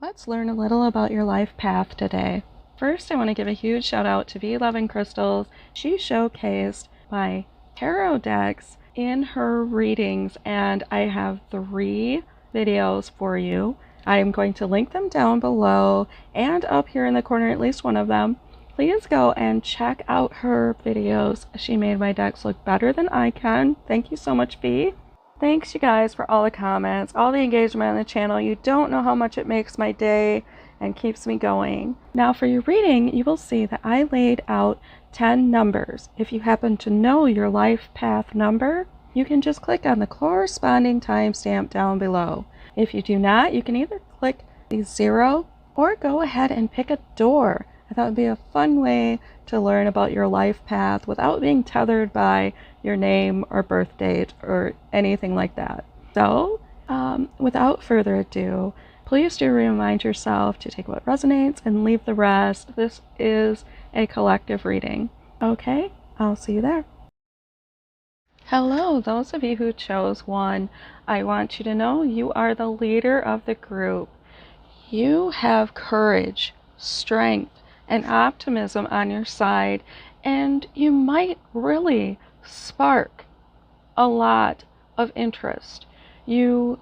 Let's learn a little about your life path today. First, I want to give a huge shout out to V11 Crystals. She showcased my tarot decks in her readings, and I have 3 videos for you. I am going to link them down below and up here in the corner, at least one of them. Please go and check out her videos. She made my decks look better than I can. Thank you so much, V. Thanks, you guys, for all the comments, all the engagement on the channel. You don't know how much it makes my day and keeps me going. Now for your reading, you will see that I laid out 10 numbers. If you happen to know your life path number, you can just click on the corresponding timestamp down below. If you do not, you can either click the 0 or go ahead and pick a door. I thought it would be a fun way to learn about your life path without being tethered by your name or birth date or anything like that. So, without further ado, please do remind yourself to take what resonates and leave the rest. This is a collective reading. Okay, I'll see you there. Hello, those of you who chose 1, I want you to know you are the leader of the group. You have courage, strength, and optimism on your side, and you might really spark a lot of interest. You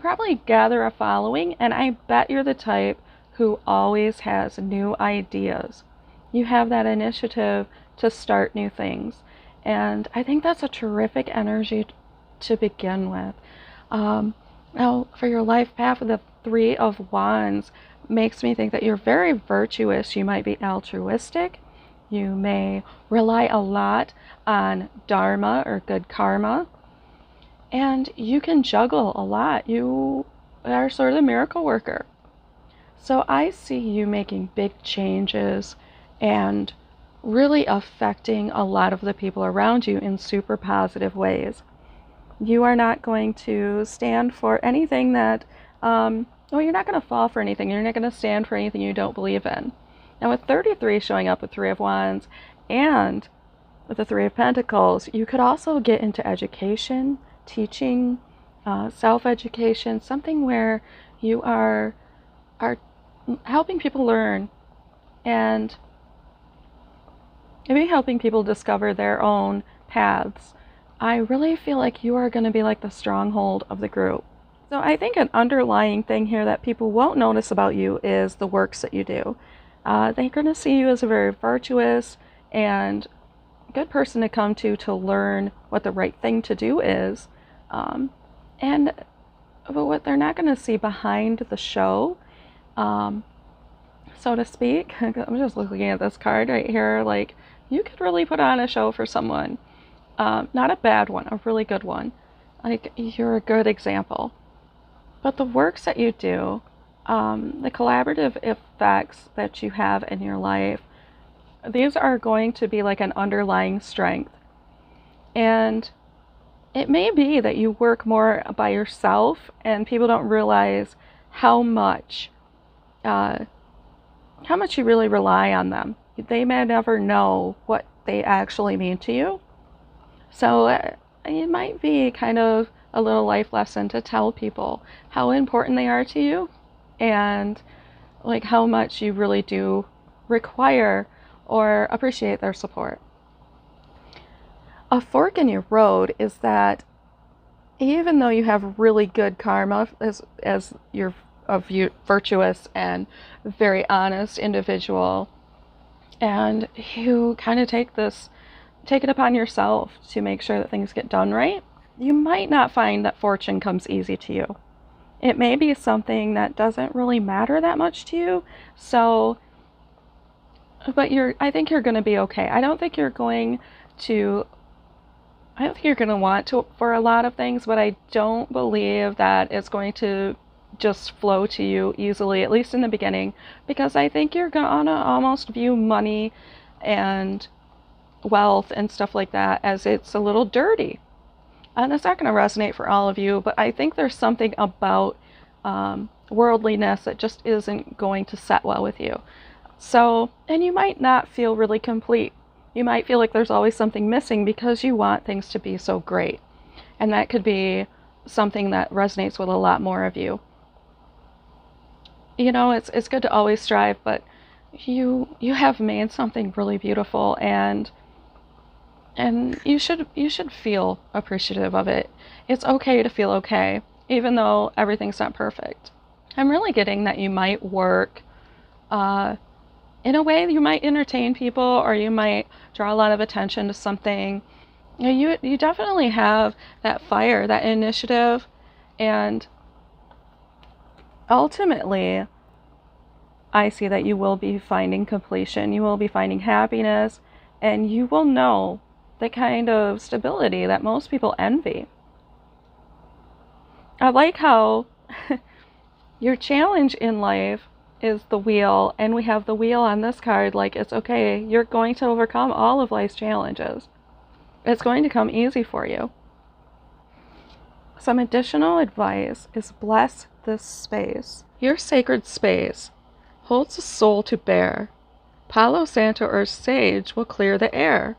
probably gather a following, and I bet you're the type who always has new ideas. You have that initiative to start new things, and I think that's a terrific energy to begin with. Now, for your life path, the 3 of Wands makes me think that you're very virtuous. You might be altruistic. You may rely a lot on dharma or good karma. And you can juggle a lot. You are sort of the miracle worker. So I see you making big changes and really affecting a lot of the people around you in super positive ways. You are not going to stand for anything that you're not going to fall for anything. You're not going to stand for anything you don't believe in. Now with 33 showing up with 3 of Wands and with the 3 of Pentacles, you could also get into education, teaching, self-education, something where you are helping people learn and maybe helping people discover their own paths. I really feel like you are going to be like the stronghold of the group. So I think an underlying thing here that people won't notice about you is the works that you do. They're going to see you as a very virtuous and good person to come to learn what the right thing to do is. But what they're not going to see behind the show, so to speak, I'm just looking at this card right here, like you could really put on a show for someone. Not a bad one, a really good one. Like you're a good example. But the works that you do, the collaborative effects that you have in your life, these are going to be like an underlying strength. And it may be that you work more by yourself and people don't realize how much you really rely on them. They may never know what they actually mean to you. So it might be kind of a little life lesson to tell people how important they are to you and like how much you really do require or appreciate their support. A fork in your road is that even though you have really good karma as you're a virtuous and very honest individual, and you kind of take it upon yourself to make sure that things get done right, you might not find that fortune comes easy to you. It may be something that doesn't really matter that much to you. So, but I think you're going to be okay. I don't think you're going to want to for a lot of things, but I don't believe that it's going to just flow to you easily, at least in the beginning, because I think you're going to almost view money and wealth and stuff like that as it's a little dirty. And it's not going to resonate for all of you, but I think there's something about worldliness that just isn't going to set well with you. So, and you might not feel really complete. You might feel like there's always something missing because you want things to be so great. And that could be something that resonates with a lot more of you. You know, it's good to always strive, but you have made something really beautiful, and you should feel appreciative of it. It's okay to feel okay, even though everything's not perfect. I'm really getting that you might work uh, in a way that you might entertain people, or you might draw a lot of attention to something. You know, you definitely have that fire, that initiative, and ultimately, I see that you will be finding completion, you will be finding happiness, and you will know the kind of stability that most people envy. I like how your challenge in life is the wheel, and we have the wheel on this card. Like, it's okay, you're going to overcome all of life's challenges. It's going to come easy for you. Some additional advice is bless this space. Your sacred space holds a soul to bear. Palo Santo or sage will clear the air.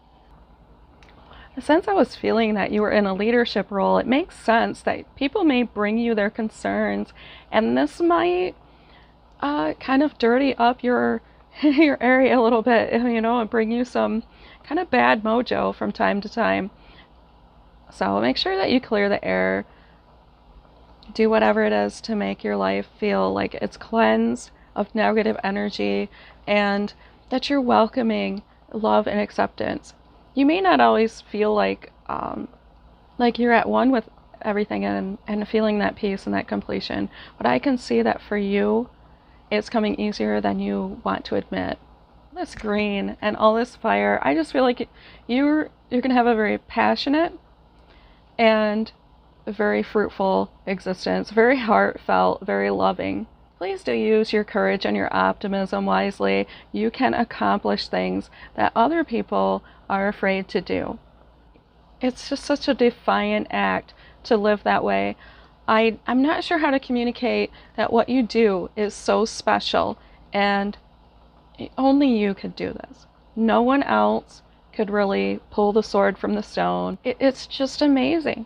Since I was feeling that you were in a leadership role, it makes sense that people may bring you their concerns, and this might kind of dirty up your your area a little bit, you know, and bring you some kind of bad mojo from time to time. So make sure that you clear the air. Do whatever it is to make your life feel like it's cleansed of negative energy, and that you're welcoming love and acceptance. You may not always feel like you're at one with everything, and feeling that peace and that completion, but I can see that for you it's coming easier than you want to admit. This green and all this fire, I just feel like you're gonna have a very passionate and very fruitful existence, very heartfelt, very loving. Please do use your courage and your optimism wisely. You can accomplish things that other people are afraid to do. It's just such a defiant act to live that way. I'm not sure how to communicate that what you do is so special, and only you could do this. No one else could really pull the sword from the stone. It's just amazing.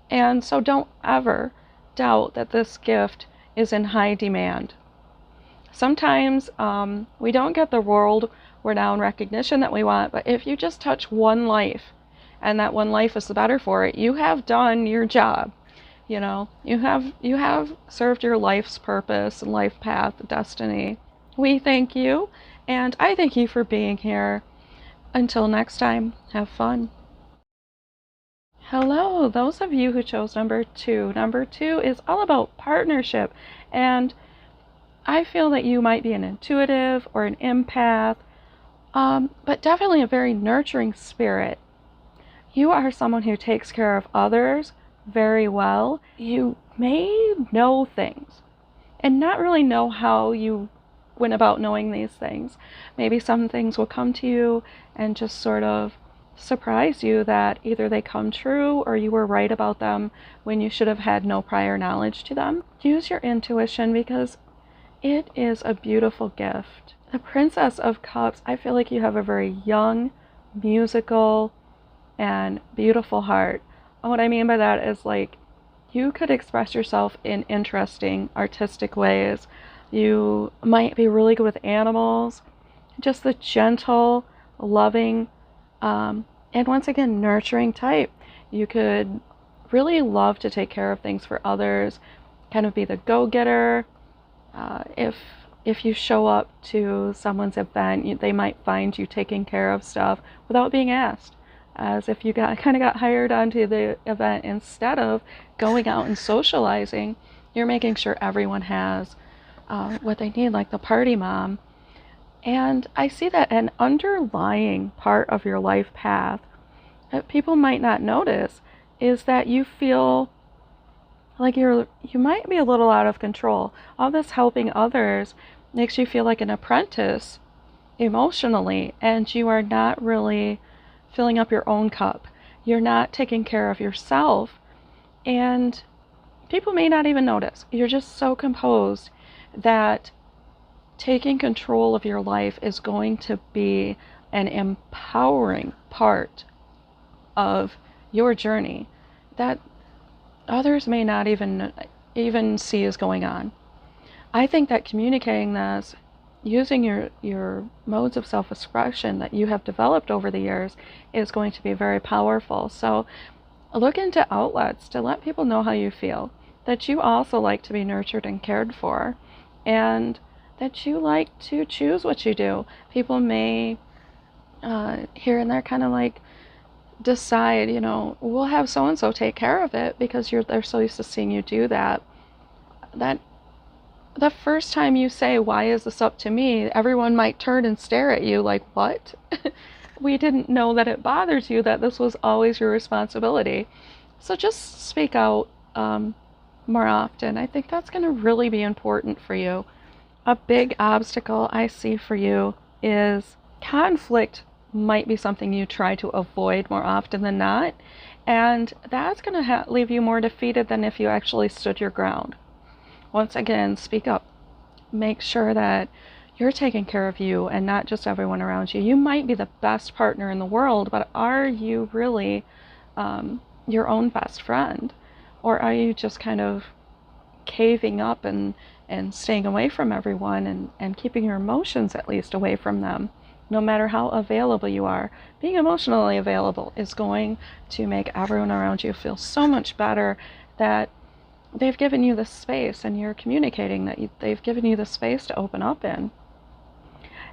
And so don't ever doubt that this gift is in high demand. Sometimes we don't get the world renowned recognition that we want, but if you just touch one life, and that one life is the better for it, you have done your job. You know, you have served your life's purpose and life path, destiny. We thank you, and I thank you for being here. Until next time, have fun. Hello, those of you who chose number two. Number two is all about partnership, and I feel that you might be an intuitive or an empath, but definitely a very nurturing spirit. You are someone who takes care of others very well. You may know things and not really know how you went about knowing these things. Maybe some things will come to you and just sort of surprise you that either they come true or you were right about them when you should have had no prior knowledge to them. Use your intuition because it is a beautiful gift. The Princess of Cups, I feel like you have a very young, musical, and beautiful heart. And what I mean by that is, like, you could express yourself in interesting, artistic ways. You might be really good with animals, just the gentle, loving, and once again, nurturing type. You could really love to take care of things for others, kind of be the go-getter. If you show up to someone's event, they might find you taking care of stuff without being asked, as if you got hired onto the event instead of going out and socializing. You're making sure everyone has what they need, like the party mom. And I see that an underlying part of your life path that people might not notice is that you feel like you might be a little out of control. All this helping others makes you feel like an apprentice emotionally, and you are not really filling up your own cup. You're not taking care of yourself, and people may not even notice. You're just so composed that taking control of your life is going to be an empowering part of your journey that others may not even see is going on. I think that communicating this, using your modes of self-expression that you have developed over the years, is going to be very powerful. So look into outlets to let people know how you feel, that you also like to be nurtured and cared for, and that you like to choose what you do. People may here and there kind of like decide, we'll have so and so take care of it because they're so used to seeing you do that. That the first time you say, "Why is this up to me?" everyone might turn and stare at you like, "What?" We didn't know that it bothers you, that this was always your responsibility. So just speak out more often. I think that's going to really be important for you. A big obstacle I see for you is conflict might be something you try to avoid more often than not, and that's going to leave you more defeated than if you actually stood your ground. Once again, speak up. Make sure that you're taking care of you and not just everyone around you. You might be the best partner in the world, but are you really your own best friend? Or are you just kind of caving up and staying away from everyone and keeping your emotions at least away from them? No matter how available you are, being emotionally available is going to make everyone around you feel so much better that they've given you the space, and you're communicating that they've given you the space to open up in.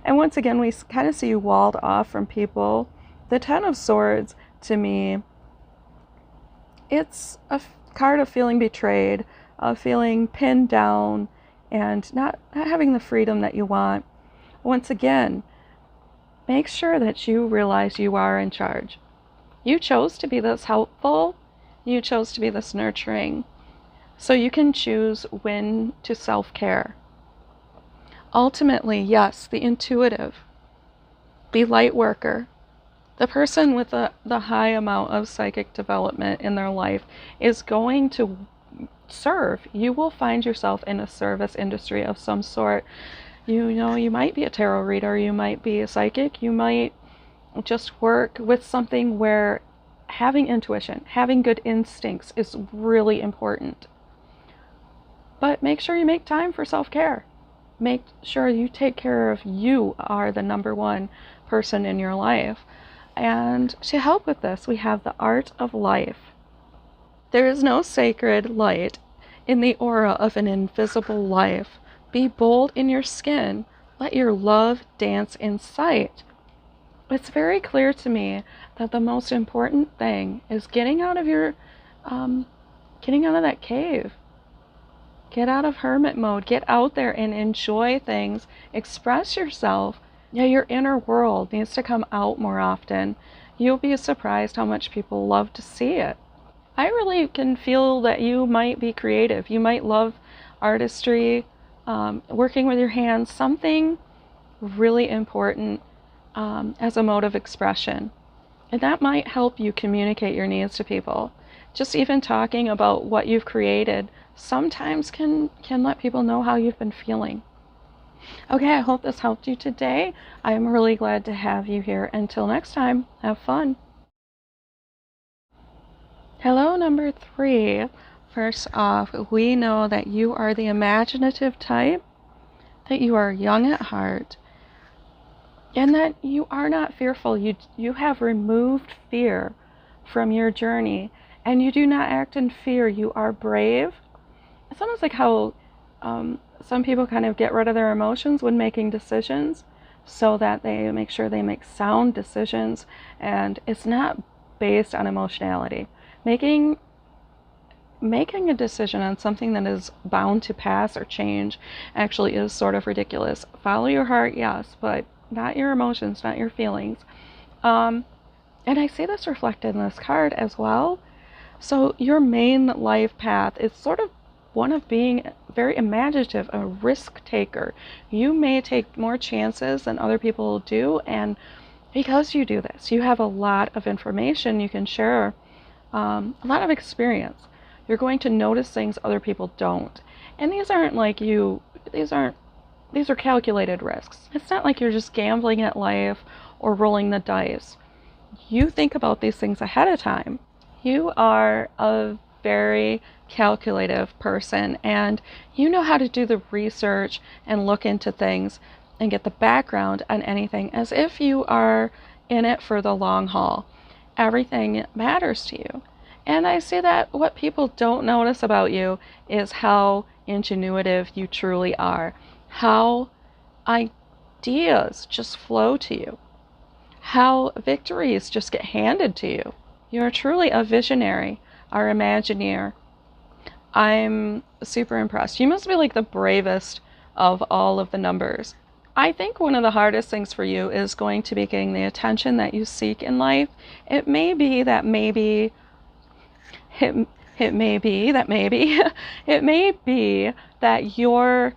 And once again, we kind of see you walled off from people. The Ten of Swords, to me, it's a card of feeling betrayed, of feeling pinned down, and not having the freedom that you want. Once again, make sure that you realize you are in charge. You chose to be this helpful. You chose to be this nurturing. So you can choose when to self-care. Ultimately, yes, the intuitive, the light worker, the person with the high amount of psychic development in their life is going to serve. You will find yourself in a service industry of some sort. You might be a tarot reader, you might be a psychic, you might just work with something where having intuition, having good instincts is really important. But make sure you make time for self-care. Make sure you take care of you are the number one person in your life. And to help with this, we have the art of life. There is no sacred light in the aura of an invisible life. Be bold in your skin. Let your love dance in sight. It's very clear to me that the most important thing is getting out of that cave. Get out of hermit mode. Get out there and enjoy things. Express yourself. Yeah, your inner world needs to come out more often. You'll be surprised how much people love to see it. I really can feel that you might be creative. You might love artistry, working with your hands, something really important as a mode of expression. And that might help you communicate your needs to people. Just even talking about what you've created sometimes can let people know how you've been feeling. Okay, I hope this helped you today. I'm really glad to have you here. Until next time, have fun. Hello, number 3. First off, we know that you are the imaginative type, that you are young at heart, and that you are not fearful. You have removed fear from your journey, and you do not act in fear. You are brave. It's almost like how some people kind of get rid of their emotions when making decisions so that they make sure they make sound decisions, and it's not based on emotionality. Making a decision on something that is bound to pass or change actually is sort of ridiculous. Follow your heart, yes, but not your emotions, not your feelings. And I see this reflected in this card as well. So your main life path is sort of one of being very imaginative, a risk taker. You may take more chances than other people do, and because you do this, you have a lot of information you can share, a lot of experience. You're going to notice things other people don't. And these are calculated risks. It's not like you're just gambling at life or rolling the dice. You think about these things ahead of time. You are a very calculative person, and you know how to do the research and look into things and get the background on anything as if you are in it for the long haul. Everything matters to you. And I see that what people don't notice about you is how ingenuitive you truly are, how ideas just flow to you, how victories just get handed to you. You're truly a visionary, our Imagineer. I'm super impressed. You must be like the bravest of all of the numbers. I think one of the hardest things for you is going to be getting the attention that you seek in life. It may be that maybe it may be that maybe it may be that your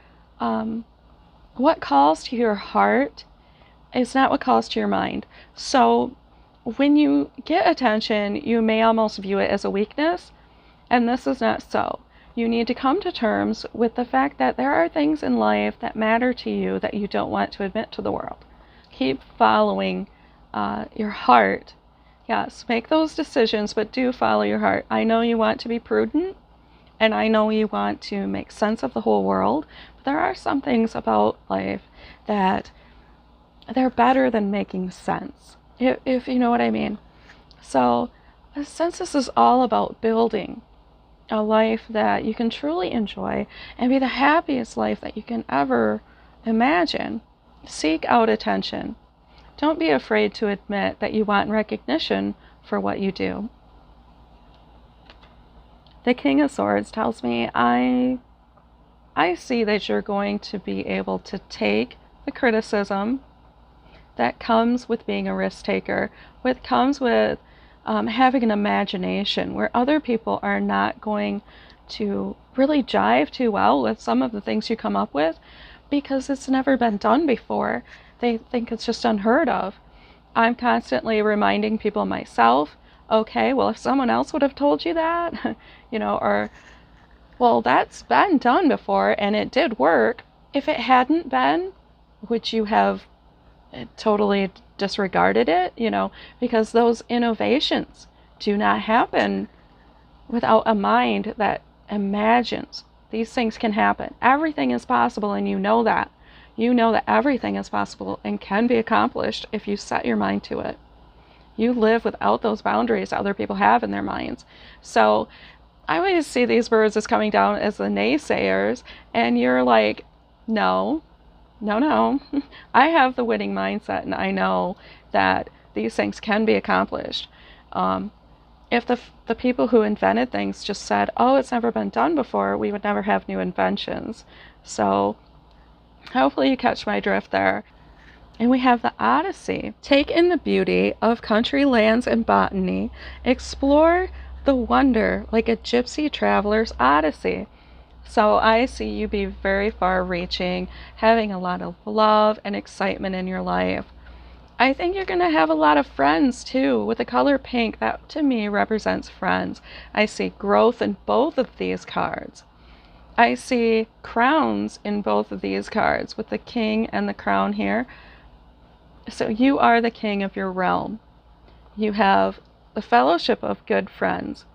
what calls to your heart is not what calls to your mind. So when you get attention, you may almost view it as a weakness, and this is not so. You need to come to terms with the fact that there are things in life that matter to you that you don't want to admit to the world. Keep following your heart. Yes, make those decisions, but do follow your heart. I know you want to be prudent, and I know you want to make sense of the whole world, but there are some things about life that they're better than making sense, if you know what I mean. So, since this is all about building a life that you can truly enjoy and be the happiest life that you can ever imagine, seek out attention. Don't be afraid to admit that you want recognition for what you do. The King of Swords tells me I see that you're going to be able to take the criticism that comes with being a risk taker, what comes with having an imagination where other people are not going to really jive too well with some of the things you come up with because it's never been done before. They think it's just unheard of. I'm constantly reminding people myself, okay, well, if someone else would have told you that, or, well, that's been done before and it did work. If it hadn't been, would you have totally disregarded it? Because those innovations do not happen without a mind that imagines. These things can happen. Everything is possible, and you know that. You know that everything is possible and can be accomplished if you set your mind to it. You live without those boundaries other people have in their minds. So I always see these birds as coming down as the naysayers, and you're like, no, I have the winning mindset, and I know that these things can be accomplished. If the people who invented things just said, oh, it's never been done before, we would never have new inventions. So hopefully you catch my drift there. And we have the Odyssey. Take in the beauty of country lands and botany. Explore the wonder like a gypsy traveler's odyssey. So I see you be very far-reaching, having a lot of love and excitement in your life. I think you're going to have a lot of friends too. With the color pink, that to me represents friends. I see growth in both of these cards. I see crowns in both of these cards with the king and the crown here. So you are the king of your realm. You have the fellowship of good friends,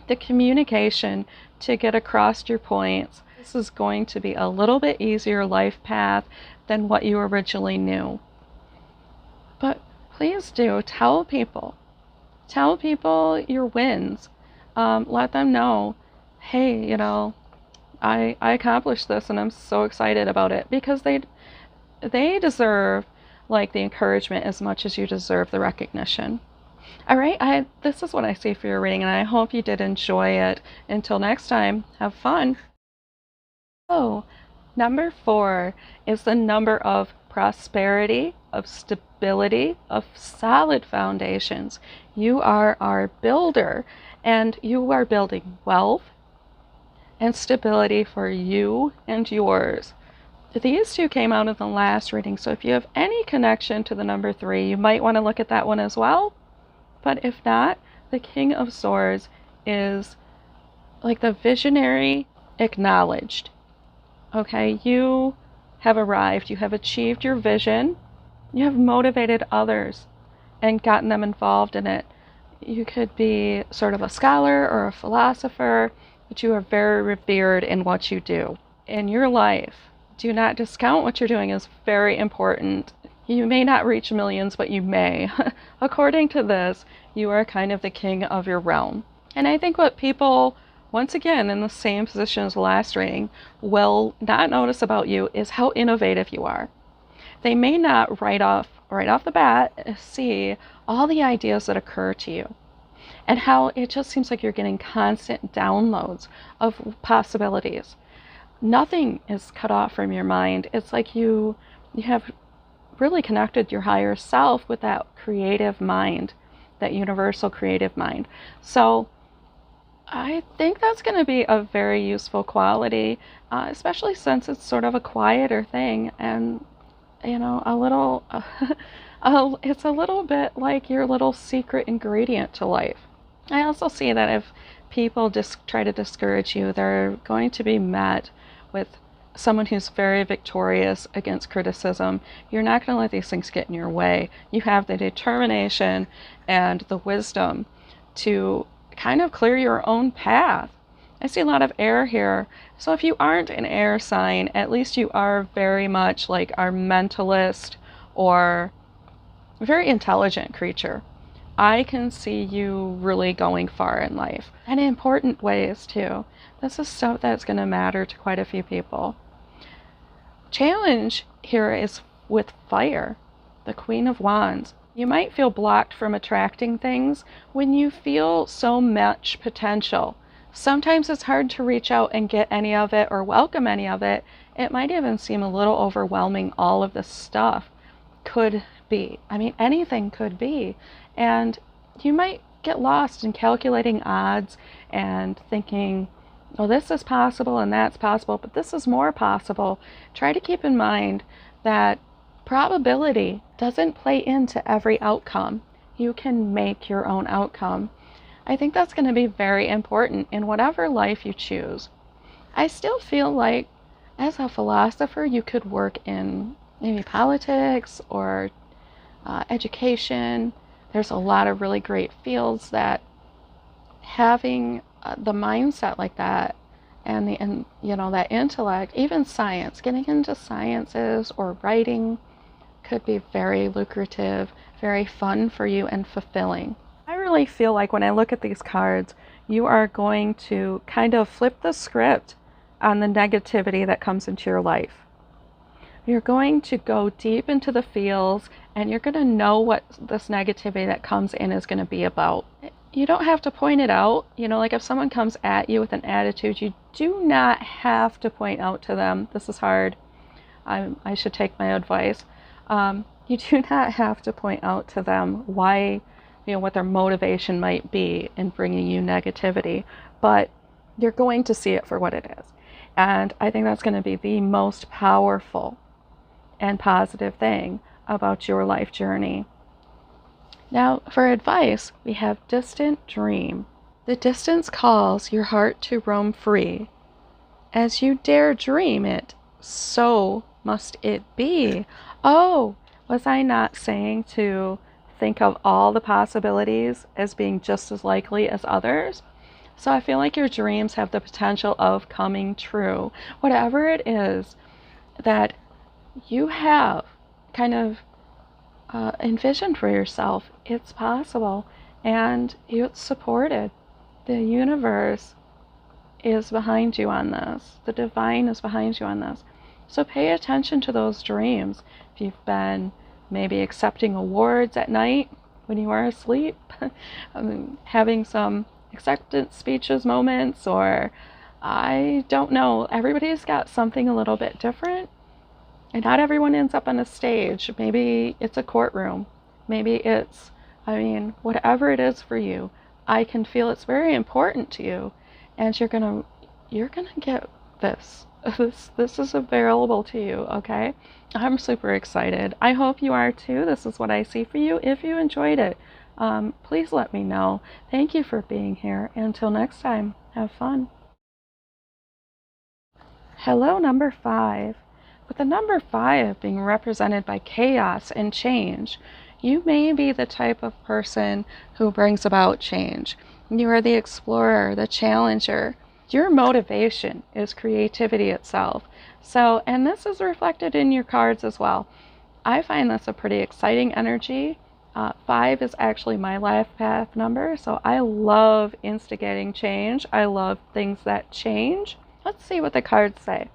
the communication to get across your points. This is going to be a little bit easier life path than what you originally knew. But please do tell people your wins. Let them know, hey, I accomplished this and I'm so excited about it, because they deserve like the encouragement as much as you deserve the recognition. All right, this is what I see for your reading, and I hope you did enjoy it. Until next time, have fun. Oh, number 4 is the number of prosperity, of stability, of solid foundations. You are our builder, and you are building wealth and stability for you and yours. These two came out in the last reading, so if you have any connection to the number 3, you might want to look at that one as well. But if not, the King of Swords is like the visionary acknowledged. Okay, you have arrived, you have achieved your vision, you have motivated others and gotten them involved in it. You could be sort of a scholar or a philosopher, but you are very revered in what you do. In your life, do not discount what you're doing is very important. You may not reach millions, but you may. According to this, you are kind of the king of your realm. And I think what people, once again, in the same position as the last reading, will not notice about you is how innovative you are. They may not right off the bat see all the ideas that occur to you and how it just seems like you're getting constant downloads of possibilities. Nothing is cut off from your mind. It's like you have really connected your higher self with that creative mind, that universal creative mind. So I think that's going to be a very useful quality, especially since it's sort of a quieter thing and, you know, a little, it's a little bit like your little secret ingredient to life. I also see that if people just try to discourage you, they're going to be met with someone who's very victorious against criticism. You're not going to let these things get in your way. You have the determination and the wisdom to kind of clear your own path. I see a lot of air here. So if you aren't an air sign, at least you are very much like our mentalist or very intelligent creature. I can see you really going far in life and in important ways too. This is stuff that's going to matter to quite a few people. Challenge here is with fire, the Queen of Wands. You might feel blocked from attracting things when you feel so much potential. Sometimes it's hard to reach out and get any of it or welcome any of it. It might even seem a little overwhelming. All of this stuff could be. I mean, anything could be. And you might get lost in calculating odds and thinking, well, this is possible and that's possible, but this is more possible. Try to keep in mind that probability doesn't play into every outcome. You can make your own outcome. I think that's going to be very important in whatever life you choose. I still feel like as a philosopher, you could work in maybe politics or education. There's a lot of really great fields that having the mindset like that and that intellect, even science, getting into sciences or writing could be very lucrative, very fun for you and fulfilling. I really feel like when I look at these cards, you are going to kind of flip the script on the negativity that comes into your life. You're going to go deep into the feels and you're going to know what this negativity that comes in is going to be about. You don't have to point it out. Like if someone comes at you with an attitude, you do not have to point out to them, this is hard, I should take my advice. You do not have to point out to them why, what their motivation might be in bringing you negativity, but you're going to see it for what it is. And I think that's going to be the most powerful and positive thing about your life journey. Now, for advice, we have distant dream. The distance calls your heart to roam free. As you dare dream it, so must it be. Oh, was I not saying to think of all the possibilities as being just as likely as others? So I feel like your dreams have the potential of coming true. Whatever it is that you have kind of envisioned for yourself, it's possible and it's supported. The universe is behind you on this. The divine is behind you on this. So pay attention to those dreams. If you've been maybe accepting awards at night when you are asleep, having some acceptance speeches moments, or I don't know, everybody's got something a little bit different. And not everyone ends up on a stage. Maybe it's a courtroom. Maybe it's, whatever it is for you, I can feel it's very important to you. And you're gonna get this. This is available to you, okay? I'm super excited. I hope you are too. This is what I see for you. If you enjoyed it, please let me know. Thank you for being here. Until next time, have fun. Hello, number 5. With the number 5 being represented by chaos and change, you may be the type of person who brings about change. You are the explorer, the challenger. Your motivation is creativity itself. So, and this is reflected in your cards as well. I find this a pretty exciting energy. 5 is actually my life path number, so I love instigating change. I love things that change. Let's see what the cards say.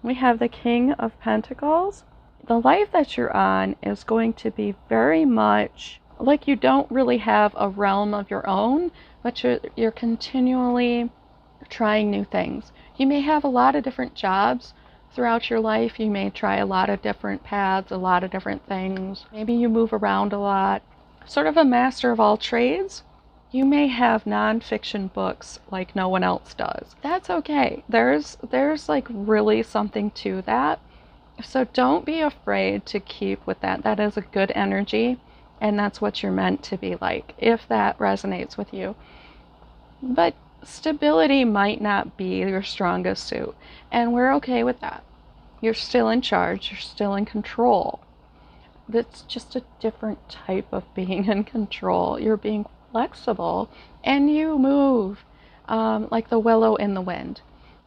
We have the King of Pentacles. The life that you're on is going to be very much like you don't really have a realm of your own, but you're continually trying new things. You may have a lot of different jobs throughout your life. You may try a lot of different paths, a lot of different things. Maybe you move around a lot. Sort of a master of all trades. You may have nonfiction books like no one else does. That's okay. There's like really something to that. So don't be afraid to keep with that. That is a good energy, and that's what you're meant to be like, if that resonates with you. But stability might not be your strongest suit, and we're okay with that. You're still in charge, you're still in control. That's just a different type of being in control. You're being flexible, and you move like the willow in the wind.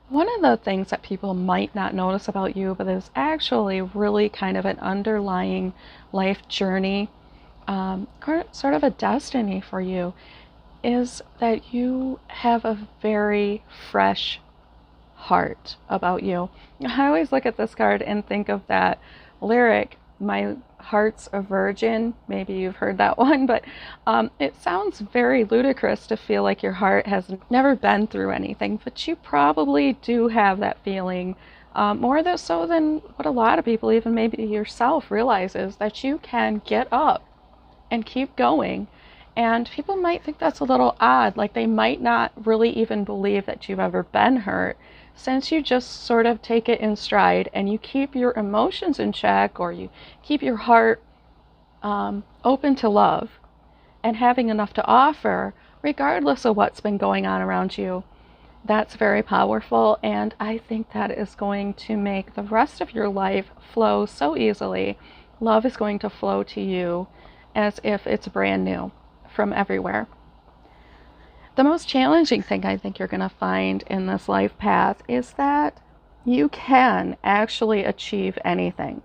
One of the things that people might not notice about you, but is actually really kind of an underlying life journey, sort of a destiny for you, is that you have a very fresh heart about you. I always look at this card and think of that lyric, "My heart's a virgin." Maybe you've heard that one, but it sounds very ludicrous to feel like your heart has never been through anything, but you probably do have that feeling, more so than what a lot of people, even maybe yourself, realizes, that you can get up and keep going. And people might think that's a little odd, like they might not really even believe that you've ever been hurt, since you just sort of take it in stride and you keep your emotions in check, or you keep your heart open to love and having enough to offer, regardless of what's been going on around you. That's very powerful, and I think that is going to make the rest of your life flow so easily. Love is going to flow to you as if it's brand new from everywhere. The most challenging thing I think you're going to find in this life path is that you can actually achieve anything.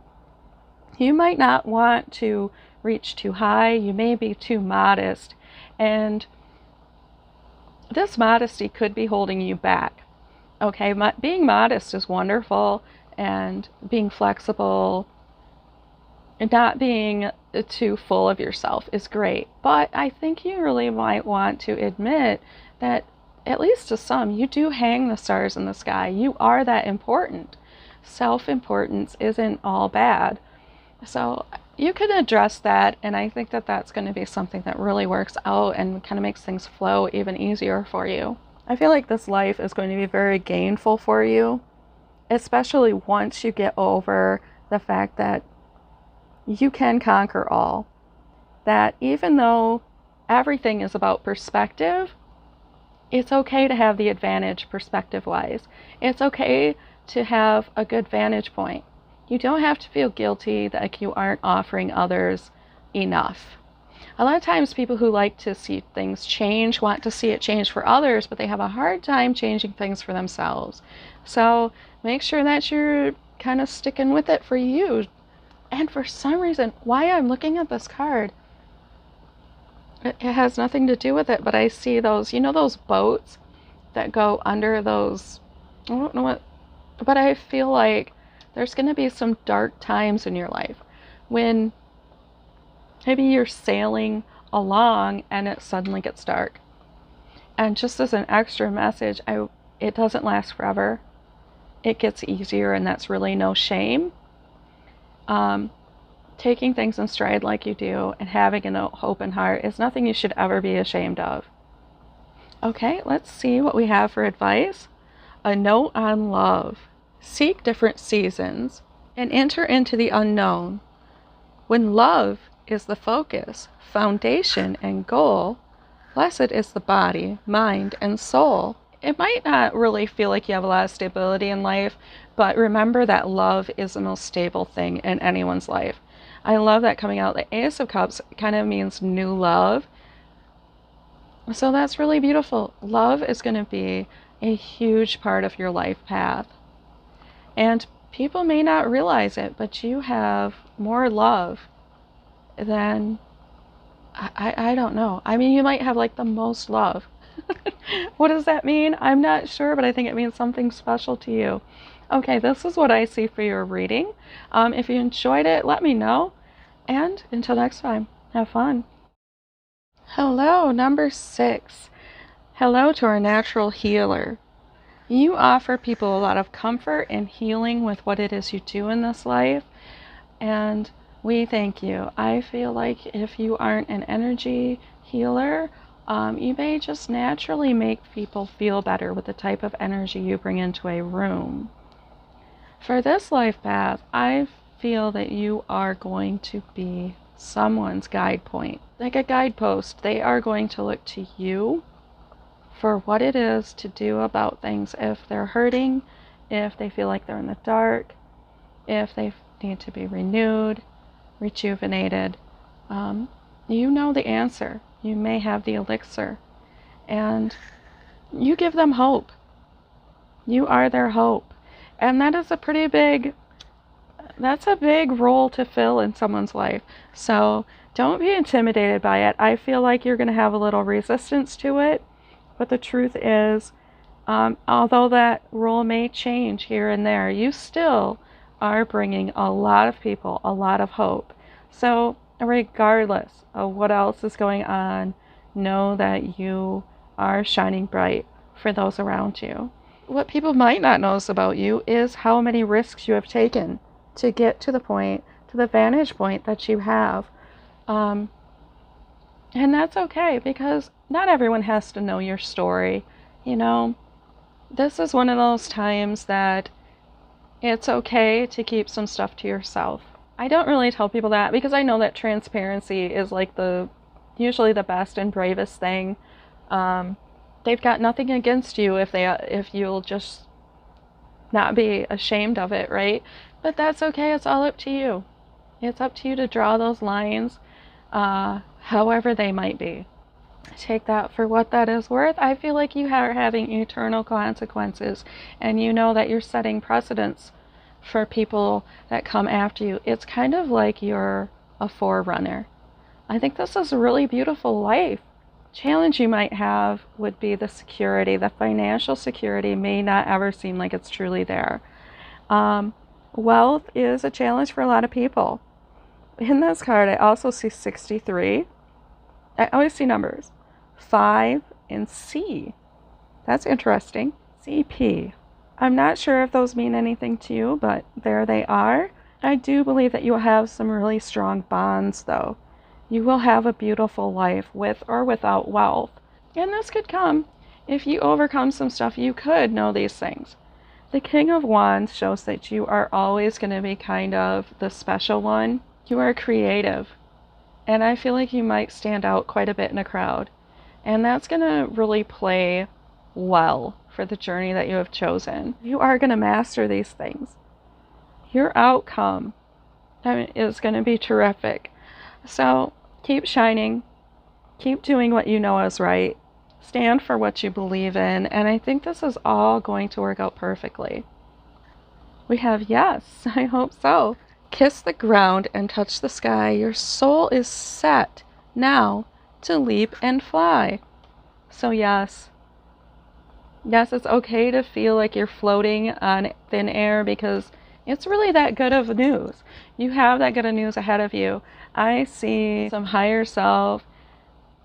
You might not want to reach too high, you may be too modest, and this modesty could be holding you back. Okay, being modest is wonderful, and being flexible and not being too full of yourself is great, but I think you really might want to admit that, at least to some, you do hang the stars in the sky. You are that important. Self-importance isn't all bad. So you can address that, and I think that that's going to be something that really works out and kind of makes things flow even easier for you. I feel like this life is going to be very gainful for you, especially once you get over the fact that you can conquer all. That even though everything is about perspective, it's okay to have the advantage perspective-wise. It's okay to have a good vantage point. You don't have to feel guilty that you aren't offering others enough. A lot of times people who like to see things change want to see it change for others, but they have a hard time changing things for themselves. So make sure that you're kind of sticking with it for you. And for some reason, why I'm looking at this card, it has nothing to do with it, but I see those, you know, those boats that go under those, I don't know what, but I feel like there's going to be some dark times in your life when maybe you're sailing along and it suddenly gets dark. And just as an extra message, it doesn't last forever. It gets easier, and that's really no shame. Taking things in stride like you do and having an open heart is nothing you should ever be ashamed of. Okay, let's see what we have for advice. A note on love. Seek different seasons and enter into the unknown. When love is the focus, foundation, and goal, blessed is the body, mind, and soul. It might not really feel like you have a lot of stability in life, but remember that love is the most stable thing in anyone's life. I love that coming out. The Ace of Cups kind of means new love. So that's really beautiful. Love is going to be a huge part of your life path. And people may not realize it, but you have more love than, I don't know. I mean, you might have like the most love. What does that mean? I'm not sure, but I think it means something special to you. Okay, this is what I see for your reading. If you enjoyed it, let me know. And until next time, have fun. Hello, number 6. Hello to our natural healer. You offer people a lot of comfort and healing with what it is you do in this life, and we thank you. I feel like if you aren't an energy healer, you may just naturally make people feel better with the type of energy you bring into a room. For this life path, I feel that you are going to be someone's guide point, like a guidepost. They are going to look to you for what it is to do about things if they're hurting, if they feel like they're in the dark, if they need to be renewed, rejuvenated. You know the answer. You may have the elixir, and you give them hope. You are their hope. And that is that's a big role to fill in someone's life. So don't be intimidated by it. I feel like you're going to have a little resistance to it, but the truth is, although that role may change here and there, you still are bringing a lot of people a lot of hope. So regardless of what else is going on, know that you are shining bright for those around you. What people might not notice about you is how many risks you have taken to get to the vantage point that you have. And that's okay, because not everyone has to know your story. You know, this is one of those times that it's okay to keep some stuff to yourself. I don't really tell people that because I know that transparency is like usually the best and bravest thing. They've got nothing against you if you'll just not be ashamed of it, right? But that's okay. It's all up to you. It's up to you to draw those lines, however they might be. Take that for what that is worth. I feel like you are having eternal consequences, and you know that you're setting precedents for people that come after you. It's kind of like you're a forerunner. I think this is a really beautiful life. Challenge you might have would be the security. The financial security may not ever seem like it's truly there. Wealth is a challenge for a lot of people. In this card, I also see 63. I always see numbers. 5 and C. That's interesting. CP. I'm not sure if those mean anything to you, but there they are. I do believe that you'll have some really strong bonds, though. You will have a beautiful life with or without wealth. And this could come. If you overcome some stuff, you could know these things. The King of Wands shows that you are always going to be kind of the special one. You are creative. And I feel like you might stand out quite a bit in a crowd. And that's going to really play well for the journey that you have chosen. You are going to master these things. Your outcome is going to be terrific. So keep shining. Keep doing what you know is right. Stand for what you believe in. And I think this is all going to work out perfectly. We have yes. I hope so. Kiss the ground and touch the sky. Your soul is set now to leap and fly. So yes. Yes, it's okay to feel like you're floating on thin air, because it's really that good of news. You have that good of news ahead of you. I see some higher self,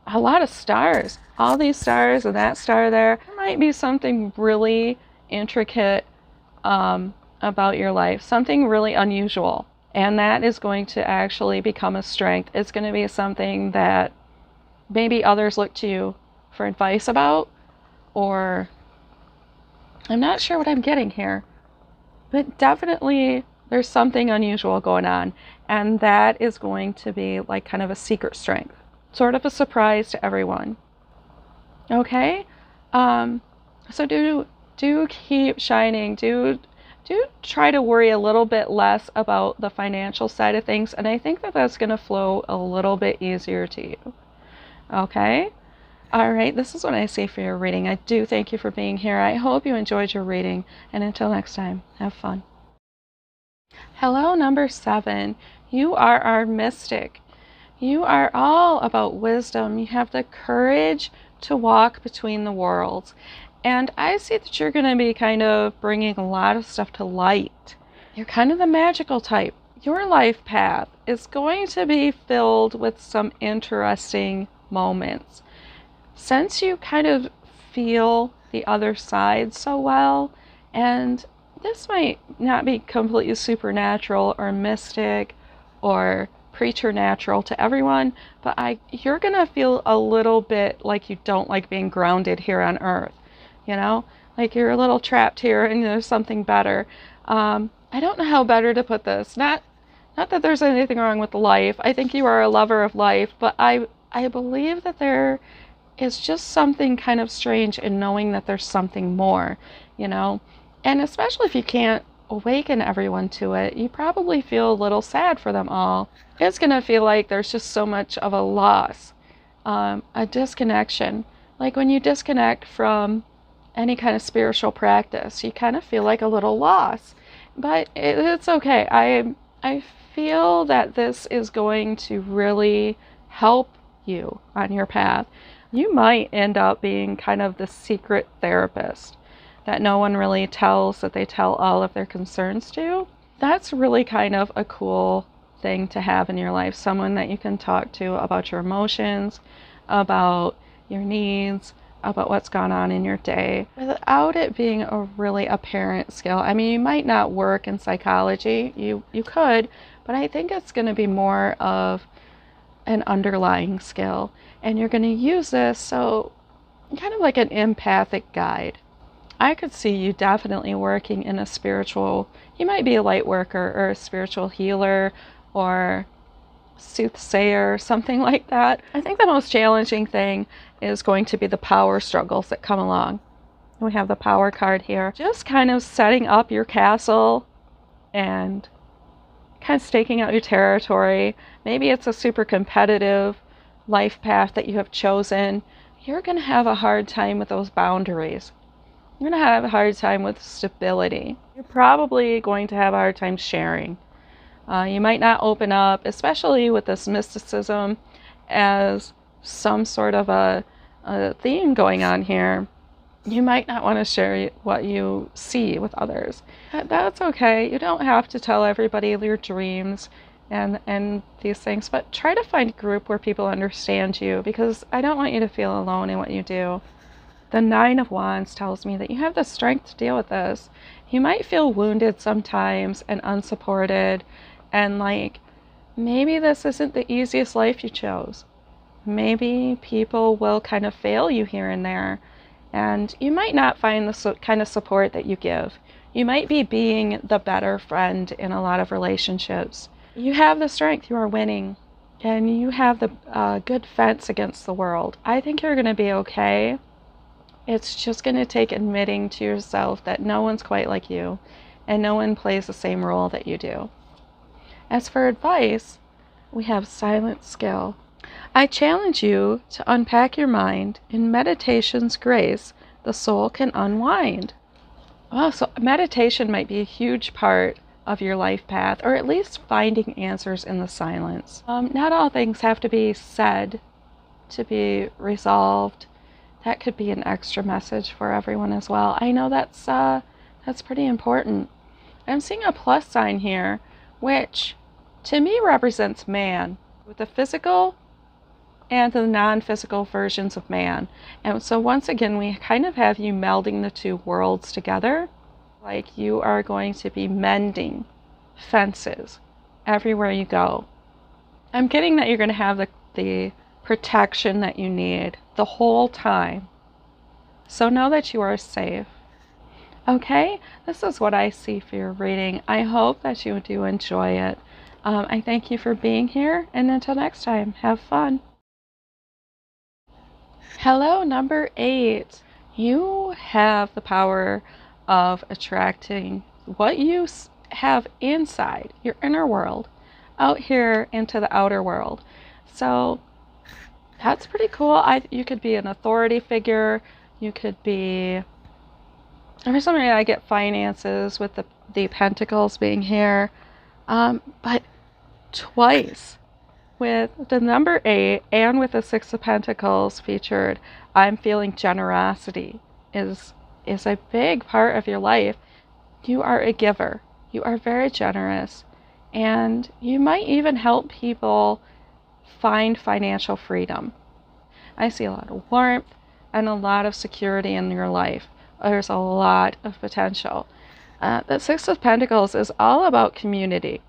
a lot of stars, all these stars and that star there. There might be something really intricate about your life, something really unusual. And that is going to actually become a strength. It's going to be something that maybe others look to you for advice about, or I'm not sure what I'm getting here, but definitely there's something unusual going on, and that is going to be like kind of a secret strength, sort of a surprise to everyone. Okay, so do keep shining. Do try to worry a little bit less about the financial side of things, and I think that that's going to flow a little bit easier to you. Okay, All right, this is what I say for your reading. I do thank you for being here. I hope you enjoyed your reading. And until next time, have fun. Hello, number 7. You are our mystic. You are all about wisdom. You have the courage to walk between the worlds. And I see that you're going to be kind of bringing a lot of stuff to light. You're kind of the magical type. Your life path is going to be filled with some interesting moments. Since you kind of feel the other side so well, and this might not be completely supernatural or mystic or preternatural to everyone, but you're gonna feel a little bit like you don't like being grounded here on Earth, you know, like you're a little trapped here and there's something better. I don't know how better to put this. Not that there's anything wrong with life. I think you are a lover of life, but I believe that there is just something kind of strange in knowing that there's something more, you know, and especially if you can't awaken everyone to it, you probably feel a little sad for them all. It's going to feel like there's just so much of a loss, a disconnection. Like when you disconnect from any kind of spiritual practice, you kind of feel like a little loss. But it's okay. I feel that this is going to really help you on your path. You might end up being kind of the secret therapist that no one really tells, that they tell all of their concerns to. That's really kind of a cool thing to have in your life. Someone that you can talk to about your emotions, about your needs, about what's gone on in your day, without it being a really apparent skill. I mean, you might not work in psychology. You could, but I think it's going to be more of an underlying skill. And you're going to use this so kind of like an empathic guide. I could see you definitely working in a spiritual, you might be a light worker or a spiritual healer or soothsayer, something like that. I think the most challenging thing is going to be the power struggles that come along. We have the power card here. Just kind of setting up your castle and kind of staking out your territory. Maybe it's a super competitive life path that you have chosen. You're going to have a hard time with those boundaries. You're going to have a hard time with stability. You're probably going to have a hard time sharing. You might not open up, especially with this mysticism as some sort of a theme going on here. You might not want to share what you see with others. That's okay. You don't have to tell everybody your dreams and these things, but try to find a group where people understand you, because I don't want you to feel alone in what you do. The 9 of Wands tells me that you have the strength to deal with this. You might feel wounded sometimes and unsupported, and like maybe this isn't the easiest life you chose. Maybe people will kind of fail you here and there, and you might not find the kind of support that you give. You might be being the better friend in a lot of relationships. You have the strength, you are winning, and you have the good fence against the world. I think you're going to be okay. It's just going to take admitting to yourself that no one's quite like you, and no one plays the same role that you do. As for advice, we have silent skill. I challenge you to unpack your mind. In meditation's grace, the soul can unwind. Well, so meditation might be a huge part of your life path, or at least finding answers in the silence. Not all things have to be said to be resolved. That could be an extra message for everyone as well. I know that's pretty important. I'm seeing a plus sign here, which to me represents man, with the physical and the non-physical versions of man. And so once again, we kind of have you melding the two worlds together. Like you are going to be mending fences everywhere you go. I'm getting that you're going to have the protection that you need the whole time. So know that you are safe. Okay, this is what I see for your reading. I hope that you do enjoy it. I thank you for being here, and until next time, have fun. Hello, number 8. You have the power of attracting what you have inside, your inner world, out here into the outer world. So That's pretty cool. You could be an authority figure. You could be, for some reason I get finances with the pentacles being here. But twice with the number 8 and with the 6 of Pentacles featured, I'm feeling generosity is a big part of your life. You are a giver. You are very generous. And you might even help people find financial freedom. I see a lot of warmth and a lot of security in your life. There's a lot of potential. The 6 of Pentacles is all about community.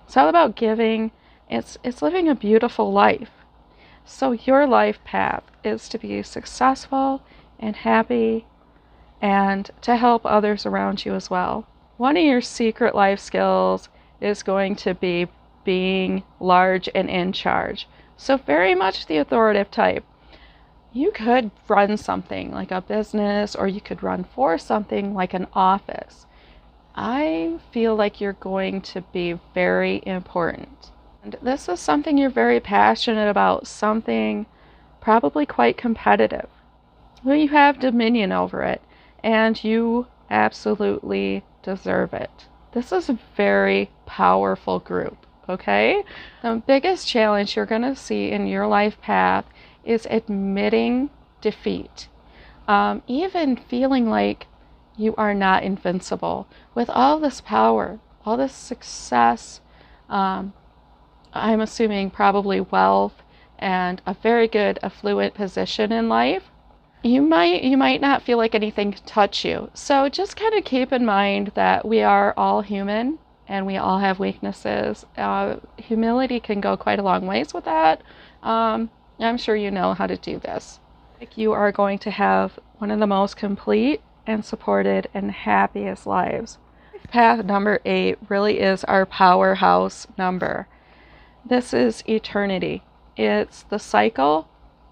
It's all about giving. It's living a beautiful life. So your life path is to be successful and happy and to help others around you as well. One of your secret life skills is going to be being large and in charge. So very much the authoritative type. You could run something like a business, or you could run for something like an office. I feel like you're going to be very important. And this is something you're very passionate about, something probably quite competitive. Well, you have dominion over it, and you absolutely deserve it. This is a very powerful group, okay? The biggest challenge you're going to see in your life path is admitting defeat. Even feeling like you are not invincible. With all this power, all this success, I'm assuming probably wealth and a very good affluent position in life, you might not feel like anything can touch you. So just kind of keep in mind that we are all human and we all have weaknesses. Humility can go quite a long ways with that. I'm sure you know how to do this. You are going to have one of the most complete and supported and happiest lives. Path number 8 really is our powerhouse number. This is eternity. It's the cycle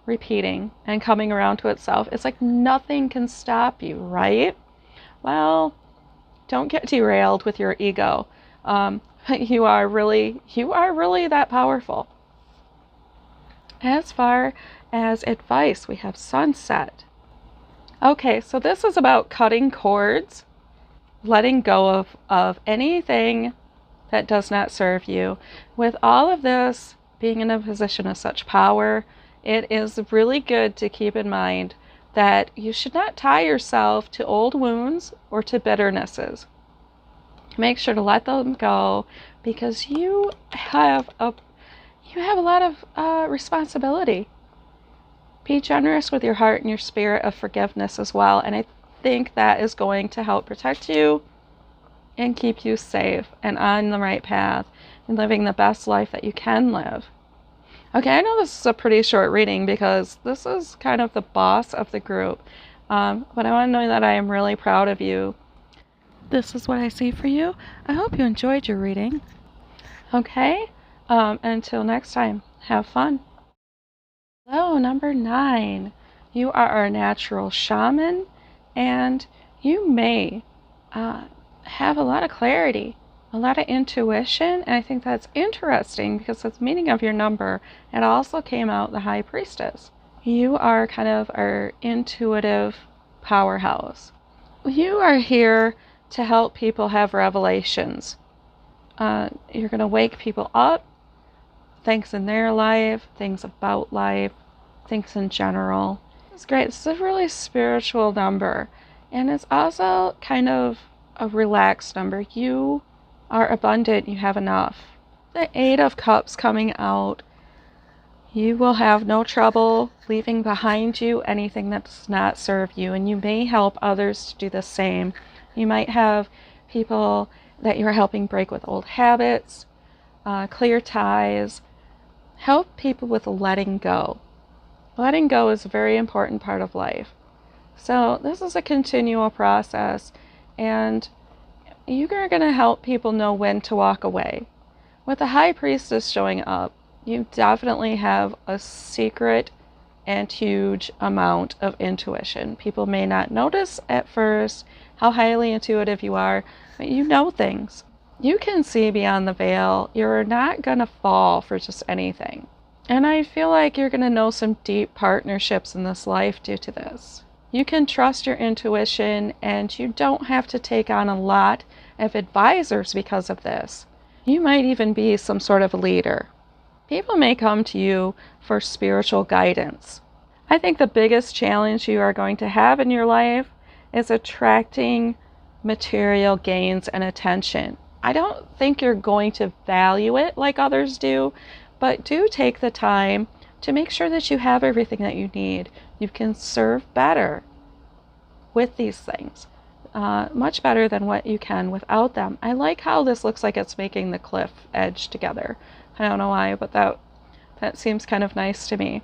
repeating and coming around to itself. It's like nothing can stop you, right? Well, don't get derailed with your ego. You are really that powerful. As far as advice, we have sunset. Okay, so this is about cutting cords, letting go of anything that does not serve you. With all of this, being in a position of such power, it is really good to keep in mind that you should not tie yourself to old wounds or to bitternesses. Make sure to let them go, because you have a lot of responsibility. Be generous with your heart and your spirit of forgiveness as well. And I think that is going to help protect you and keep you safe and on the right path and living the best life that you can live. Okay, I know this is a pretty short reading because this is kind of the boss of the group. But I want to know that I am really proud of you. This is what I see for you. I hope you enjoyed your reading. Okay, until next time, have fun. Hello, number 9. You are our natural shaman, and you may have a lot of clarity, a lot of intuition, and I think that's interesting because that's the meaning of your number. It also came out the High Priestess. You are kind of our intuitive powerhouse. You are here to help people have revelations. You're going to wake people up, things in their life, things about life, things in general. It's great. It's a really spiritual number, and it's also kind of a relaxed number. You are abundant. You have enough. The 8 of Cups coming out. You will have no trouble leaving behind you anything that does not serve you, and you may help others to do the same. You might have people that you're helping break with old habits, clear ties. Help people with letting go. Letting go is a very important part of life. So this is a continual process, and you are going to help people know when to walk away. With the High Priestess showing up, you definitely have a secret and huge amount of intuition. People may not notice at first how highly intuitive you are, but you know things. You can see beyond the veil. You're not going to fall for just anything. And I feel like you're going to know some deep partnerships in this life due to this. You can trust your intuition, and you don't have to take on a lot of advisors because of this. You might even be some sort of leader. People may come to you for spiritual guidance. I think the biggest challenge you are going to have in your life is attracting material gains and attention. I don't think you're going to value it like others do, but do take the time to make sure that you have everything that you need. You can serve better with these things, much better than what you can without them. I like how this looks like it's making the cliff edge together. I don't know why, but that seems kind of nice to me.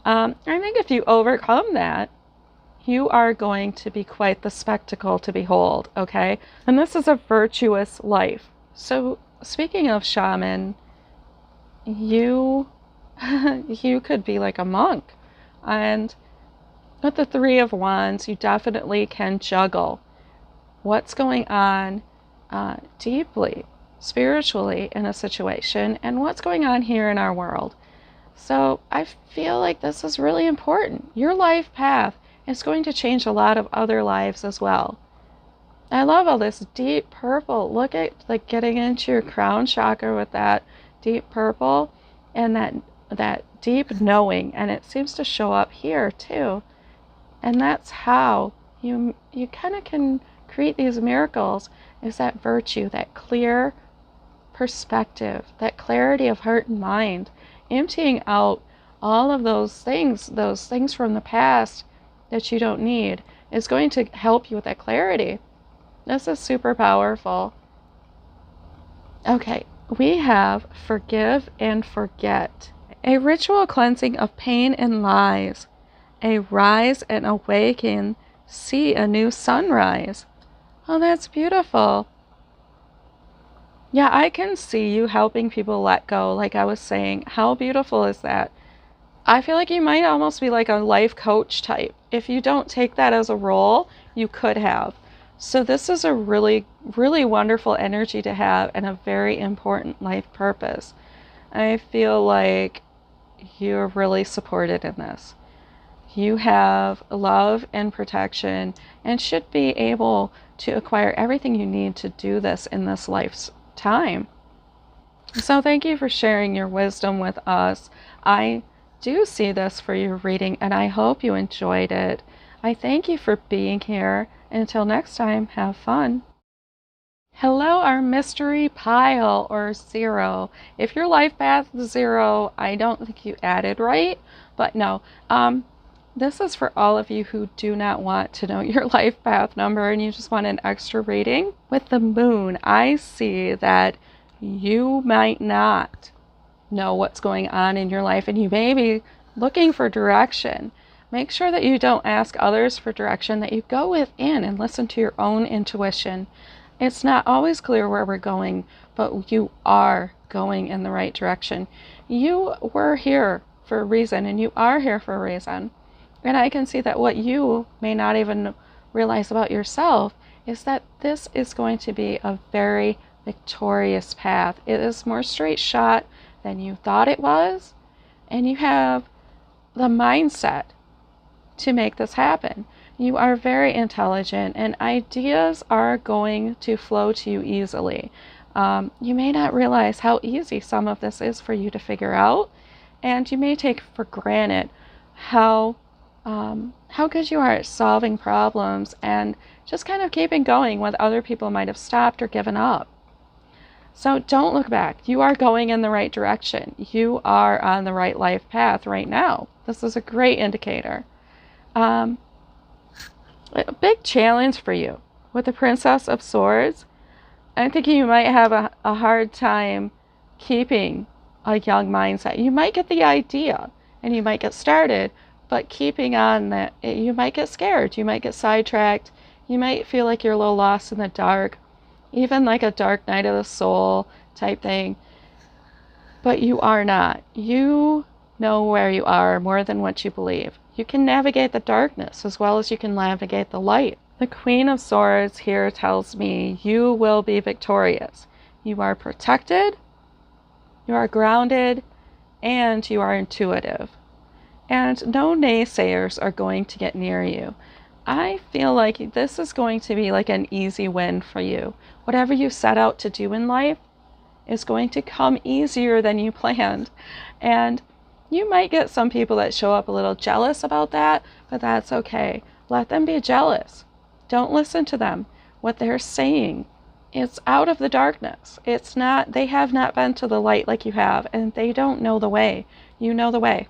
I think if you overcome that, you are going to be quite the spectacle to behold, okay? And this is a virtuous life. So speaking of shaman, you you could be like a monk. And with the Three of Wands, you definitely can juggle what's going on deeply, spiritually in a situation, and what's going on here in our world. So I feel like this is really important. Your life path is going to change a lot of other lives as well. I love all this deep purple. Look at like getting into your crown chakra with that deep purple and that deep knowing, and it seems to show up here too. And that's how you kind of can create these miracles, is that virtue, that clear perspective, that clarity of heart and mind, emptying out all of those things from the past that you don't need is going to help you with that clarity. This is super powerful. Okay, we have forgive and forget. A ritual cleansing of pain and lies. A rise and awaken, see a new sunrise. Oh, that's beautiful. Yeah, I can see you helping people let go, like I was saying. How beautiful is that? I feel like you might almost be like a life coach type. If you don't take that as a role, you could have. So this is a really, really wonderful energy to have and a very important life purpose. I feel like you're really supported in this. You have love and protection and should be able to acquire everything you need to do this in this life's time. So thank you for sharing your wisdom with us. I do see this for your reading, and I hope you enjoyed it. I thank you for being here. Until next time, have fun. Hello, our mystery pile or zero. If your life path is 0, I don't think you added right, but no. This is for all of you who do not want to know your life path number and you just want an extra reading. With the moon, I see that you might not know what's going on in your life and you may be looking for direction. Make sure that you don't ask others for direction, that you go within and listen to your own intuition. It's not always clear where we're going, but you are going in the right direction. You were here for a reason, and you are here for a reason. And I can see that what you may not even realize about yourself is that this is going to be a very victorious path. It is more straight shot than you thought it was, and you have the mindset to make this happen. You are very intelligent, and ideas are going to flow to you easily. You may not realize how easy some of this is for you to figure out, and you may take for granted how good you are at solving problems and just kind of keeping going when other people might have stopped or given up. So don't look back. You are going in the right direction. You are on the right life path right now. This is a great indicator. A big challenge for you with the Princess of Swords. I'm thinking you might have a hard time keeping a young mindset. You might get the idea and you might get started, but keeping on that, you might get scared. You might get sidetracked. You might feel like you're a little lost in the dark, even like a dark night of the soul type thing. But you are not. You know where you are more than what you believe. You can navigate the darkness as well as you can navigate the light. The Queen of Swords here tells me you will be victorious. You are protected, you are grounded, and you are intuitive. And no naysayers are going to get near you. I feel like this is going to be like an easy win for you. Whatever you set out to do in life is going to come easier than you planned. And you might get some people that show up a little jealous about that, but that's okay. Let them be jealous. Don't listen to them. What they're saying, it's out of the darkness. It's not, they have not been to the light like you have, and they don't know the way. You know the way.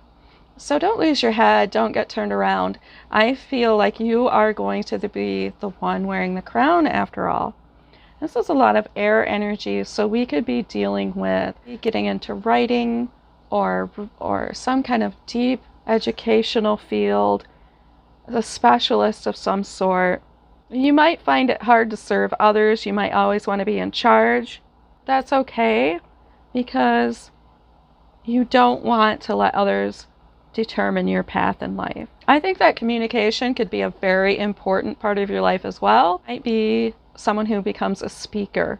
So don't lose your head. Don't get turned around. I feel like you are going to be the one wearing the crown after all. This is a lot of air energy, so we could be dealing with getting into writing or some kind of deep educational field, a specialist of some sort. You might find it hard to serve others. You might always want to be in charge. That's okay, because you don't want to let others determine your path in life. I think that communication could be a very important part of your life as well. Might be someone who becomes a speaker.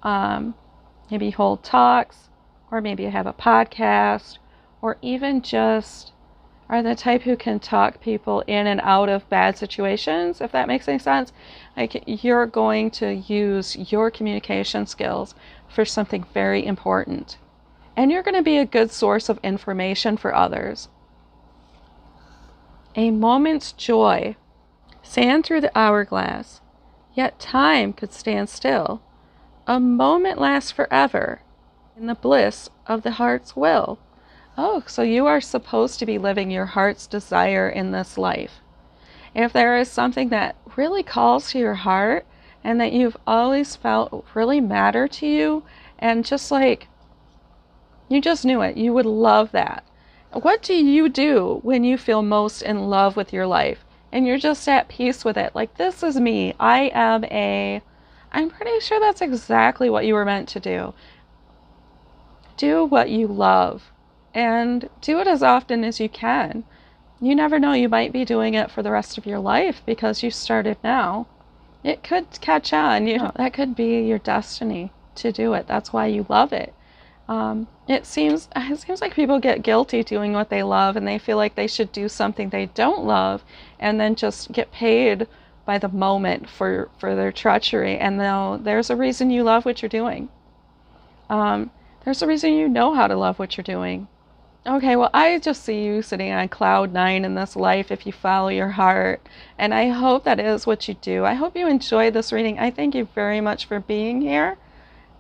Maybe hold talks, or maybe have a podcast, or even just are the type who can talk people in and out of bad situations, if that makes any sense. Like, you're going to use your communication skills for something very important. And you're going to be a good source of information for others. A moment's joy. Sand through the hourglass, yet time could stand still. A moment lasts forever in the bliss of the heart's will. Oh, so you are supposed to be living your heart's desire in this life. If there is something that really calls to your heart and that you've always felt really matter to you, and just like you just knew it, you would love that. What do you do when you feel most in love with your life and you're just at peace with it? Like, this is me. I'm pretty sure that's exactly what you were meant to do. Do what you love, and do it as often as you can. You never know, you might be doing it for the rest of your life because you started now. It could catch on, that could be your destiny to do it. That's why you love it. It seems like people get guilty doing what they love, and they feel like they should do something they don't love and then just get paid by the moment for their treachery. And now there's a reason you love what you're doing. There's a reason you know how to love what you're doing. Okay, well, I just see you sitting on cloud 9 in this life if you follow your heart. And I hope that is what you do. I hope you enjoyed this reading. I thank you very much for being here.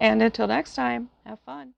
And until next time, have fun.